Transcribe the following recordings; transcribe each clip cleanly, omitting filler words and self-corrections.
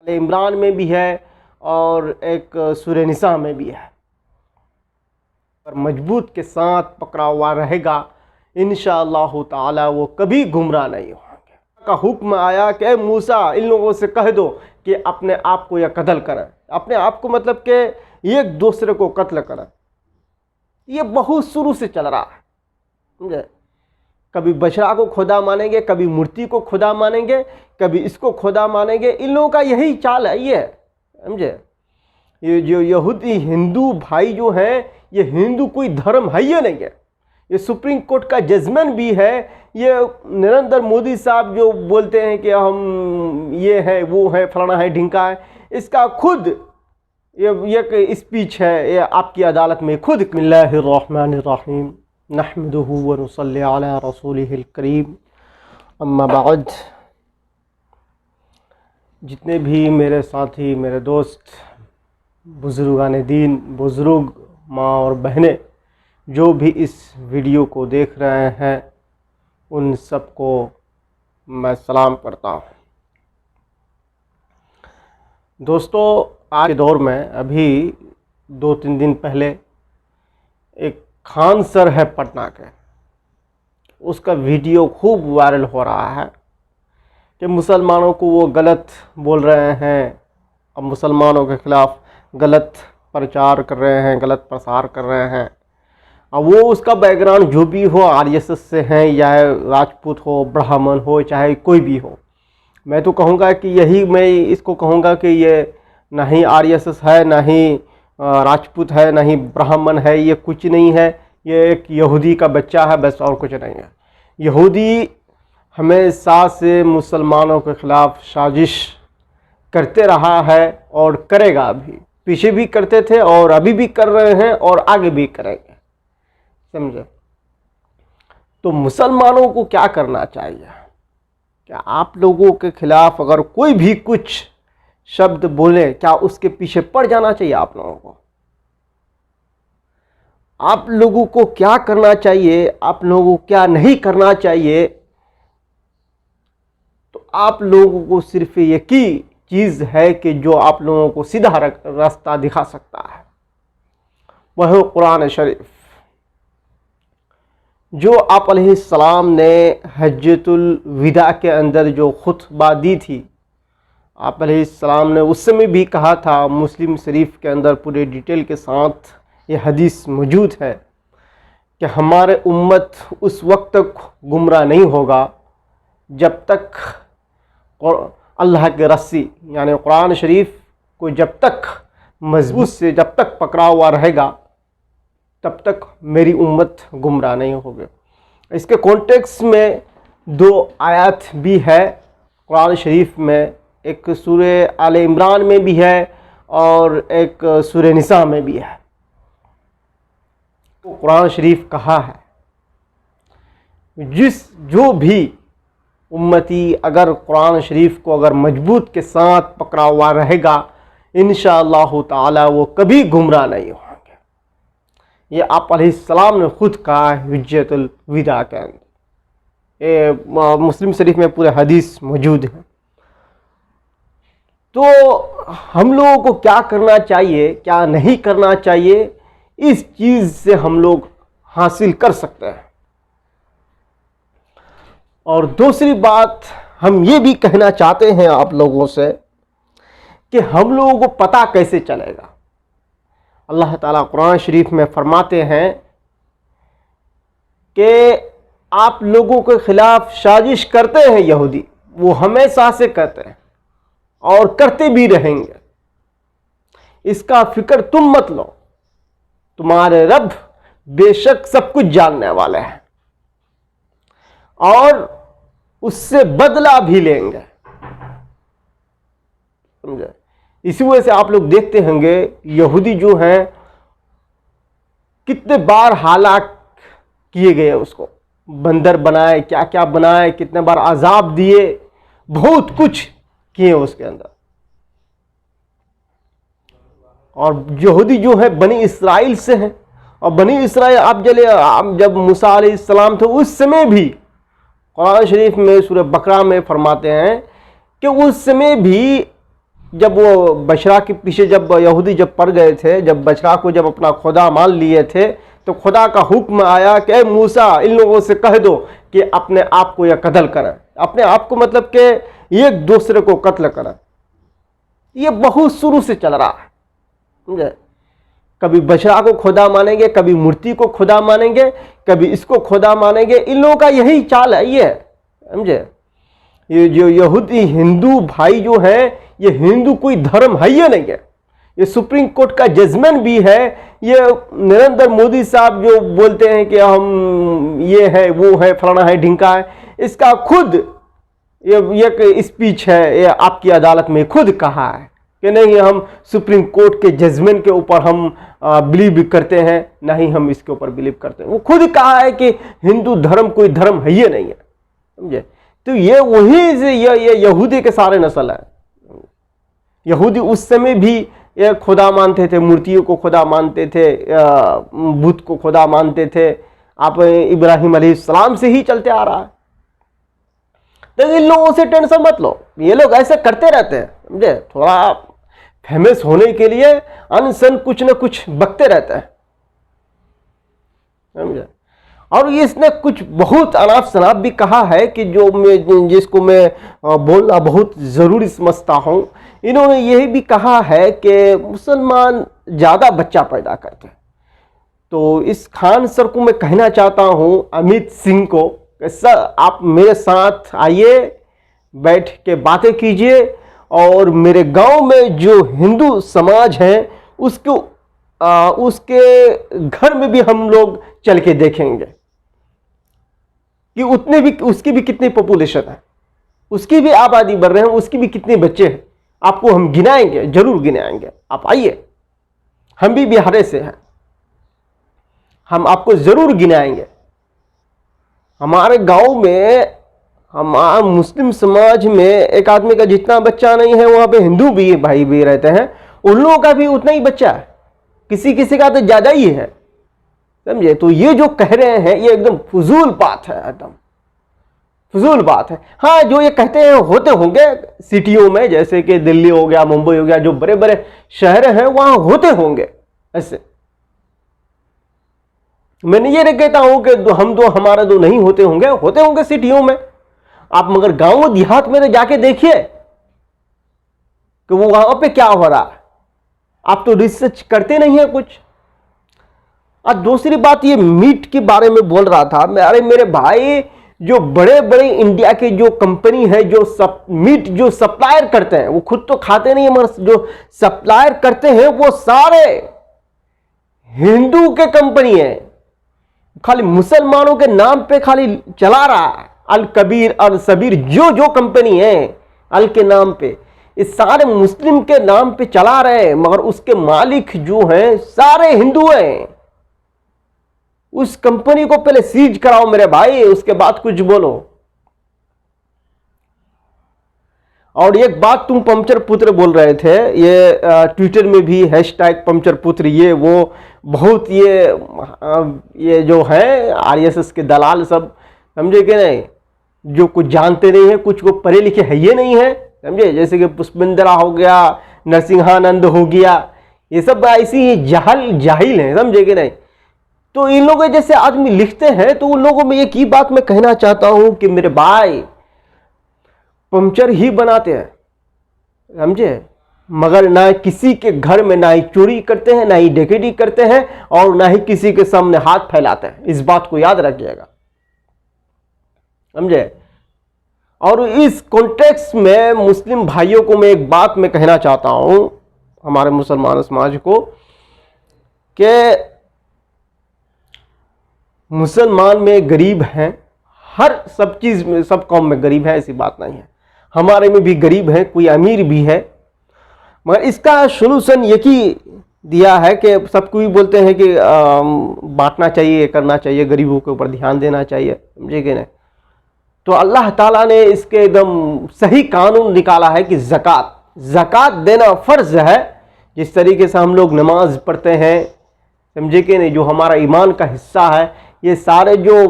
इमरान में भी है और एक सूरह निसा में भी है। पर मजबूत के साथ पकड़ा हुआ रहेगा, इंशाअल्लाह ताला वो कभी गुमराह नहीं होंगे। का हुक्म आया कि मूसा इन लोगों से कह दो कि अपने आप को यह कत्ल करें। अपने आप को मतलब कि एक दूसरे को कत्ल करें। ये बहुत शुरू से चल रहा है, समझे। कभी बछड़ा को खुदा मानेंगे, कभी मूर्ति को खुदा मानेंगे, कभी इसको खुदा मानेंगे। इन लोगों का यही चाल है, ये समझे। ये जो यहूदी हिंदू भाई जो हैं, ये हिंदू कोई धर्म है ये नहीं है। ये सुप्रीम कोर्ट का जजमेंट भी है। ये नरेंद्र मोदी साहब जो बोलते हैं कि हम ये है वो है फलाना है ढिंका है, इसका खुद ये स्पीच है ये आपकी अदालत में खुद। बिस्मिल्लाहिर्रहमानिर्रहीम नहमदुहु व नुसल्ली अला रसूलिहिल करीम अम्मा बाद। जितने भी मेरे साथी, मेरे दोस्त, बुज़ुर्गान दीन, बुज़ुर्ग, माँ और बहनें जो भी इस वीडियो को देख रहे हैं, उन सबको मैं सलाम करता हूँ। दोस्तों, आज के दौर में अभी 2-3 दिन पहले एक खान सर है पटना के, उसका वीडियो खूब वायरल हो रहा है कि मुसलमानों को वो गलत बोल रहे हैं, अब मुसलमानों के ख़िलाफ़ गलत प्रचार कर रहे हैं, गलत प्रसार कर रहे हैं। अब वो उसका बैकग्राउंड जो भी हो, आरएसएस से हैं या राजपूत हो, ब्राह्मण हो, चाहे कोई भी हो, मैं तो कहूँगा कि यही मैं इसको कहूँगा कि ये ना ही आरएसएस है, ना ही राजपूत है, ना ही ब्राह्मण है, ये कुछ नहीं है। ये एक यहूदी का बच्चा है, बस, और कुछ नहीं है। यहूदी हमेशा से मुसलमानों के ख़िलाफ़ साजिश करते रहा है और करेगा भी। पीछे भी करते थे और अभी भी कर रहे हैं और आगे भी करेंगे, समझे। तो मुसलमानों को क्या करना चाहिए? क्या आप लोगों के ख़िलाफ़ अगर कोई भी कुछ शब्द बोले, क्या उसके पीछे पड़ जाना चाहिए आप लोगों को? आप लोगों को क्या करना चाहिए, आप लोगों को क्या नहीं करना चाहिए? तो आप लोगों को सिर्फ एक ही चीज़ है कि जो आप लोगों को सीधा रास्ता दिखा सकता है, वह है कुरान शरीफ। जो आप अलैहिस्सलाम ने हज्जतुल विदा के अंदर जो खुतबा दी थी, आप अलैहिस्सलाम ने उस समय भी कहा था, मुस्लिम शरीफ के अंदर पूरे डिटेल के साथ ये हदीस मौजूद है कि हमारे उम्मत उस वक्त तक गुमराह नहीं होगा जब तक अल्लाह के रस्सी यानी कुरान शरीफ को जब तक मजबूत से जब तक पकड़ा हुआ रहेगा, तब तक मेरी उम्मत गुमराह नहीं होगी। इसके कॉन्टेक्स्ट में 2 आयत भी है कुरान शरीफ में, एक सूरह आले इमरान में भी है और एक सूरह निसा में भी है। तो कुरान शरीफ कहा है, जो भी उम्मती अगर कुरान शरीफ को अगर मजबूत के साथ पकड़ा हुआ रहेगा, इंशाअल्लाह ताला वो कभी गुमराह नहीं होंगे। ये आप अलैहिस्सलाम ने खुद कहा हज्जतुल विदा के अंदर, ये मुस्लिम शरीफ में पूरे हदीस मौजूद है। तो हम लोगों को क्या करना चाहिए, क्या नहीं करना चाहिए, इस चीज़ से हम लोग हासिल कर सकते हैं। और दूसरी बात हम ये भी कहना चाहते हैं आप लोगों से कि हम लोगों को पता कैसे चलेगा। अल्लाह ताला कुरान शरीफ में फरमाते हैं कि आप लोगों के ख़िलाफ़ साजिश करते हैं यहूदी, वो हमेशा से करते हैं और करते भी रहेंगे। इसका फिक्र तुम मत लो, तुम्हारे रब बेशक सब कुछ जानने वाले हैं और उससे बदला भी लेंगे, समझे। इसी वजह से आप लोग देखते होंगे यहूदी जो हैं कितने बार हलाक किए गए, उसको बंदर बनाए, क्या क्या बनाए, कितने बार अजाब दिए, बहुत कुछ किए उसके अंदर। और यहूदी जो है बनी इसराइल से हैं, और बनी इसराइल आप जब मूसा अलैहिस्सलाम थे उस समय भी कुरान शरीफ में सूरह बकरा में फरमाते हैं कि उस समय भी जब वो बछड़ा के पीछे जब यहूदी जब पड़ गए थे, जब बछड़ा को जब अपना खुदा मान लिए थे, तो खुदा का हुक्म आया कि मूसा इन लोगों से कह दो कि अपने आप को यह कत्ल करें। अपने आप को मतलब कि एक दूसरे को कत्ल करें। ये बहुत शुरू से चल रहा है, समझे। कभी बछड़ा को खुदा मानेंगे, कभी मूर्ति को खुदा मानेंगे, कभी इसको खुदा मानेंगे। इन लोगों का यही चाल है, ये समझे। ये जो यहूदी हिंदू भाई जो है, ये हिंदू कोई धर्म है ये नहीं है। ये सुप्रीम कोर्ट का जजमेंट भी है। ये नरेंद्र मोदी साहब जो बोलते हैं कि हम ये है वो है फलाना है ढिंका है, इसका खुद ये स्पीच है, ये आपकी अदालत में खुद कहा है कि नहीं हम सुप्रीम कोर्ट के जजमेंट के ऊपर हम बिलीव करते हैं, नहीं हम इसके ऊपर बिलीव करते हैं। वो खुद कहा है कि हिंदू धर्म कोई धर्म है ये नहीं है, समझे। तो ये वही से ये यहूदी के सारे नस्ल है। यहूदी उस समय भी ये खुदा मानते थे, मूर्तियों को खुदा मानते थे, बुत को खुदा मानते थे। आप इब्राहिम अलैहिस्सलाम से ही चलते आ रहा है। तो इन लोगों से टेंशन मत लो, ये लोग ऐसे करते रहते हैं, समझे। थोड़ा फेमस होने के लिए अनसन कुछ न कुछ बकते रहते हैं, समझे। और इसने कुछ बहुत अनाप शनाप भी कहा है कि जिसको मैं बोलना बहुत ज़रूरी समझता हूँ। इन्होंने यही भी कहा है कि मुसलमान ज़्यादा बच्चा पैदा करते हैं। तो इस खान सर को मैं कहना चाहता हूँ, अमित सिंह को, कि सर आप मेरे साथ आइए, बैठ के बातें कीजिए, और मेरे गांव में जो हिंदू समाज है उसके घर में भी हम लोग चल के देखेंगे कि उसकी भी कितनी पॉपुलेशन है, उसकी भी आबादी बढ़ रहे हैं, उसकी भी कितने बच्चे हैं। आपको हम गिनाएंगे, जरूर गिनाएंगे। आप आइए, हम भी बिहार से हैं, हम आपको जरूर गिनाएंगे। हमारे गांव में, हमारे मुस्लिम समाज में एक आदमी का जितना बच्चा नहीं है, वहां पे हिंदू भी भाई भी रहते हैं, उन लोगों का भी उतना ही बच्चा है, किसी किसी का तो ज्यादा ही है, समझे। तो ये जो कह रहे हैं ये एकदम फजूल बात है, एकदम फजूल बात है। हाँ, जो ये कहते हैं होते होंगे सिटियों में, जैसे कि दिल्ली हो गया, मुंबई हो गया, जो बड़े बड़े शहर हैं वहां होते होंगे ऐसे। मैंने ये नहीं कहता हूं कि हमारे दो नहीं होते होंगे सिटियों में। आप मगर गांव देहात में जाके देखिए कि वो वहां पे क्या हो रहा है। आप तो रिसर्च करते नहीं है कुछ। और दूसरी बात, ये मीट के बारे में बोल रहा था मैं। अरे मेरे भाई, जो बड़े बड़े इंडिया के जो कंपनी है, जो मीट जो सप्लायर करते हैं, वो खुद तो खाते नहीं है, मगर जो सप्लायर करते हैं वो सारे हिंदू के कंपनी है। खाली मुसलमानों के नाम पे खाली चला रहा है। अल कबीर, अल सबीर, जो कंपनी है अल के नाम पे, इस सारे मुस्लिम के नाम पे चला रहे हैं, मगर उसके मालिक जो हैं सारे हिंदू हैं। उस कंपनी को पहले सीज कराओ मेरे भाई, उसके बाद कुछ बोलो। और एक बात तुम पंचर पुत्र बोल रहे थे, ये ट्विटर में भी हैशटैग पंचर पुत्र, ये वो बहुत ये जो है आरएसएस के दलाल सब, समझे कि नहीं, जो कुछ जानते नहीं है, कुछ को पढ़े लिखे है ये नहीं है, समझे। जैसे कि पुष्पेंद्रा हो गया, नरसिंहानंद हो गया, ये सब ऐसी जाहिल हैं, समझे कि नहीं। तो इन लोगों जैसे आदमी लिखते हैं, तो उन लोगों में एक ही बात मैं कहना चाहता हूं कि मेरे भाई, पंचर ही बनाते हैं, समझे, मगर ना किसी के घर में ना ही चोरी करते हैं, ना ही डकैती करते हैं, और ना ही किसी के सामने हाथ फैलाते हैं। इस बात को याद रखिएगा, समझे। और इस कॉन्टेक्स्ट में मुस्लिम भाइयों को मैं एक बात मैं कहना चाहता हूं, हमारे मुसलमान समाज को, कि मुसलमान में गरीब हैं, हर सब चीज में, सब कौम में गरीब है, ऐसी बात नहीं है। हमारे में भी गरीब है, कोई अमीर भी है, मगर इसका सोल्यूशन एक ही दिया है कि सब कोई बोलते हैं कि बांटना चाहिए, करना चाहिए, गरीबों के ऊपर ध्यान देना चाहिए, समझे कि नहीं। तो अल्लाह ताला ने इसके एकदम सही कानून निकाला है कि ज़कात देना फ़र्ज है। जिस तरीके से हम लोग नमाज पढ़ते हैं, समझे कि नहीं, जो हमारा ईमान का हिस्सा है, ये सारे जो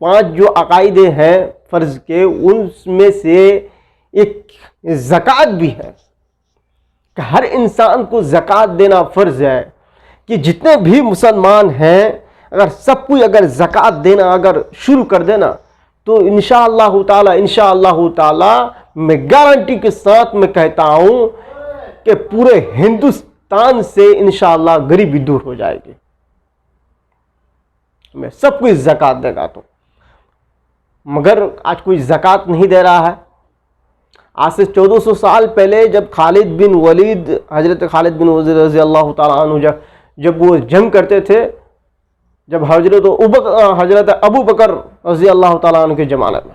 5 जो अकायदे हैं फ़र्ज के, उनमें से एक ज़कात भी है, कि हर इंसान को ज़कात देना फ़र्ज़ है, कि जितने भी मुसलमान हैं अगर सब कोई अगर ज़कात देना अगर शुरू कर देना तो इंशाअल्लाह ताला मैं गारंटी के साथ मैं कहता हूं कि पूरे हिंदुस्तान से इंशाअल्लाह गरीबी दूर हो जाएगी। मैं सब कुछ ज़कात देगा तो, मगर आज कोई ज़कात नहीं दे रहा है। आज से 1400 साल पहले जब हजरत खालिद बिन वलीद रज़ी अल्लाह ताला अन्हु जब वो जंग करते थे, जब हजरत अबू बकर रज़ी अल्लाह ताला अन्हु के ज़माने में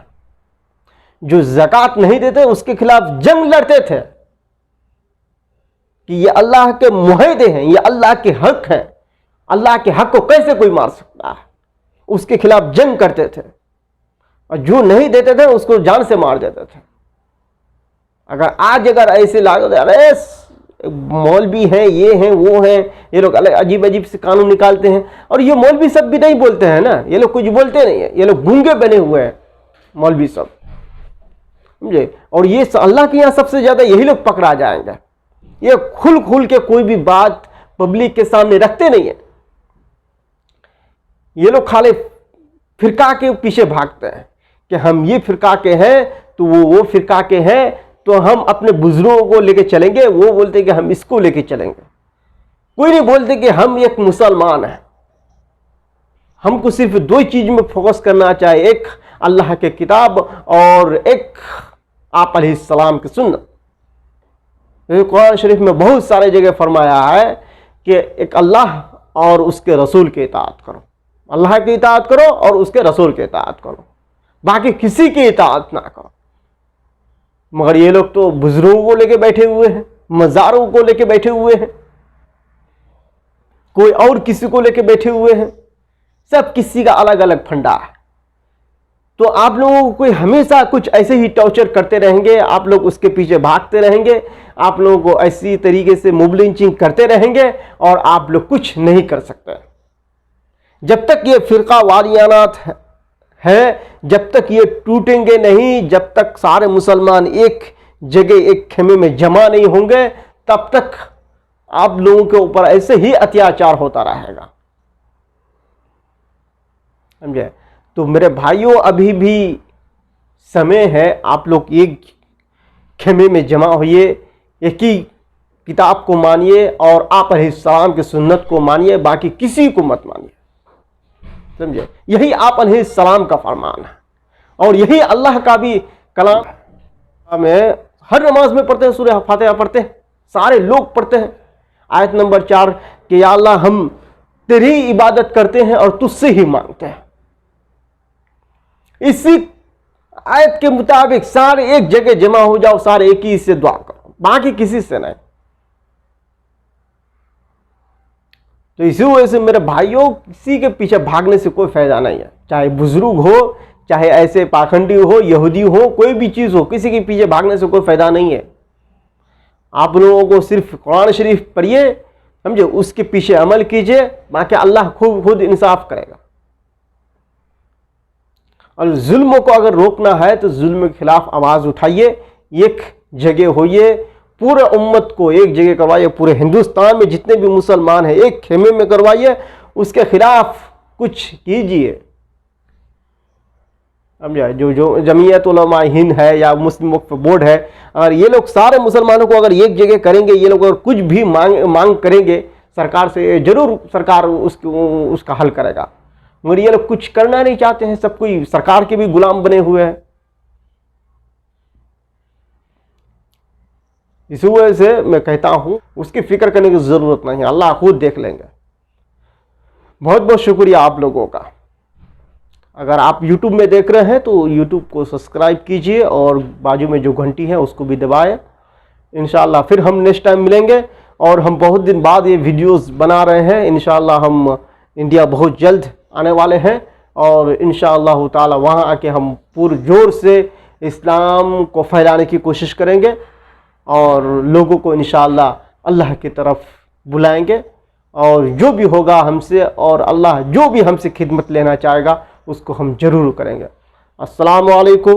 जो ज़कात नहीं देते उसके खिलाफ जंग लड़ते थे कि ये अल्लाह के मुआहदे हैं, ये अल्लाह के हक हैं, अल्लाह के हक को कैसे कोई मार सकता है, उसके खिलाफ जंग करते थे और जो नहीं देते थे उसको जान से मार देते थे। अगर ऐसे लागू, अरे मौलवी हैं, ये हैं, वो हैं, ये लोग अलग अजीब अजीब से कानून निकालते हैं। और ये मौलवी सब भी नहीं बोलते हैं ना, ये लोग कुछ बोलते नहीं है, ये लोग गूंगे बने हुए हैं मौलवी सब, समझे। और ये अल्लाह के यहाँ सबसे ज्यादा यही लोग पकड़ा जाएंगे। ये खुल के कोई भी बात पब्लिक के सामने रखते नहीं है। ये लोग खाली फिरका के पीछे भागते हैं कि हम ये फिरका के हैं तो वो फिरका के हैं, तो हम अपने बुजुर्गों को लेके चलेंगे, वो बोलते कि हम इसको लेके चलेंगे। कोई नहीं बोलते कि हम एक मुसलमान हैं। हमको सिर्फ दो चीज में फोकस करना चाहिए, एक अल्लाह के किताब और एक आप अलैहिस्सलाम की सुन्नत। कुरान शरीफ में बहुत सारे जगह फरमाया है कि एक अल्लाह और उसके रसूल की इताअत करो, अल्लाह की इताअत करो और उसके रसूल की इताअत करो, बाकी किसी की इताअत ना करो। मगर ये लोग तो बुजुर्गों को लेके बैठे हुए हैं, मज़ारों को लेके बैठे हुए हैं, कोई और किसी को लेके बैठे हुए हैं, सब किसी का अलग अलग फंडा है। तो आप लोगों को कोई हमेशा कुछ ऐसे ही टॉर्चर करते रहेंगे, आप लोग उसके पीछे भागते रहेंगे, आप लोगों को ऐसी तरीके से मोब लिंचिंग करते रहेंगे और आप लोग कुछ नहीं कर सकते। जब तक ये फिरका वारियानात है, जब तक ये टूटेंगे नहीं, जब तक सारे मुसलमान एक जगह एक खेमे में जमा नहीं होंगे, तब तक आप लोगों के ऊपर ऐसे ही अत्याचार होता रहेगा, समझे। तो मेरे भाइयों, अभी भी समय है, आप लोग एक खेमे में जमा होइए, एक ही किताब को मानिए और आप अलैहिस्सलाम की सुन्नत को मानिए, बाकी किसी को मत मानिए, समझे। यही आप अलैहिस्सलाम का फरमान है और यही अल्लाह का भी कलाम में हर नमाज में पढ़ते हैं, सूरह फातिहा पढ़ते हैं, सारे लोग पढ़ते हैं। आयत नंबर 4 कि या अल्लाह हम तेरी इबादत करते हैं और तुझसे ही मांगते हैं। इसी आयत के मुताबिक सारे एक जगह जमा हो जाओ, सारे एक ही से दुआ करो, बाकी किसी से नहीं। तो इसी वजह से मेरे भाइयों, किसी के पीछे भागने से कोई फायदा नहीं है, चाहे बुजुर्ग हो, चाहे ऐसे पाखंडी हो, यहूदी हो, कोई भी चीज हो, किसी के पीछे भागने से कोई फायदा नहीं है। आप लोगों को सिर्फ कुरान शरीफ पढ़िए, समझे, उसके पीछे अमल कीजिए, बाकी अल्लाह खुद इंसाफ करेगा। और जुल्म को अगर रोकना है तो जुल्म के खिलाफ आवाज उठाइए, एक जगह होइए, पूरे उम्मत को एक जगह करवाइए, पूरे हिंदुस्तान में जितने भी मुसलमान हैं एक खेमे में करवाइए, उसके खिलाफ कुछ कीजिए, समझा। जो जमीयत उलमा हिंद है या मुस्लिम वक्फ बोर्ड है, अगर ये लोग सारे मुसलमानों को अगर एक जगह करेंगे, ये लोग अगर कुछ भी मांग करेंगे सरकार से, जरूर सरकार उसका हल करेगा। मगर ये लोग कुछ करना नहीं चाहते हैं, सब कोई सरकार के भी गुलाम बने हुए हैं। इस वजह से मैं कहता हूं उसकी फिक्र करने की जरूरत नहीं है, अल्लाह खुद देख लेंगे। बहुत बहुत शुक्रिया आप लोगों का। अगर आप YouTube में देख रहे हैं तो YouTube को सब्सक्राइब कीजिए और बाजू में जो घंटी है उसको भी दबाएं। इंशाल्लाह फिर हम नेक्स्ट टाइम मिलेंगे और हम बहुत दिन बाद ये वीडियोस बना रहे हैं। इंशाल्लाह हम इंडिया बहुत जल्द आने वाले हैं और इंशाअल्लाह ताला वहाँ आके हम पुरजोर से इस्लाम को फैलाने की कोशिश करेंगे और लोगों को इंशाअल्लाह अल्लाह की तरफ बुलाएंगे। और जो भी होगा हमसे और अल्लाह जो भी हमसे खिदमत लेना चाहेगा उसको हम ज़रूर करेंगे। अस्सलामु अलैकुम।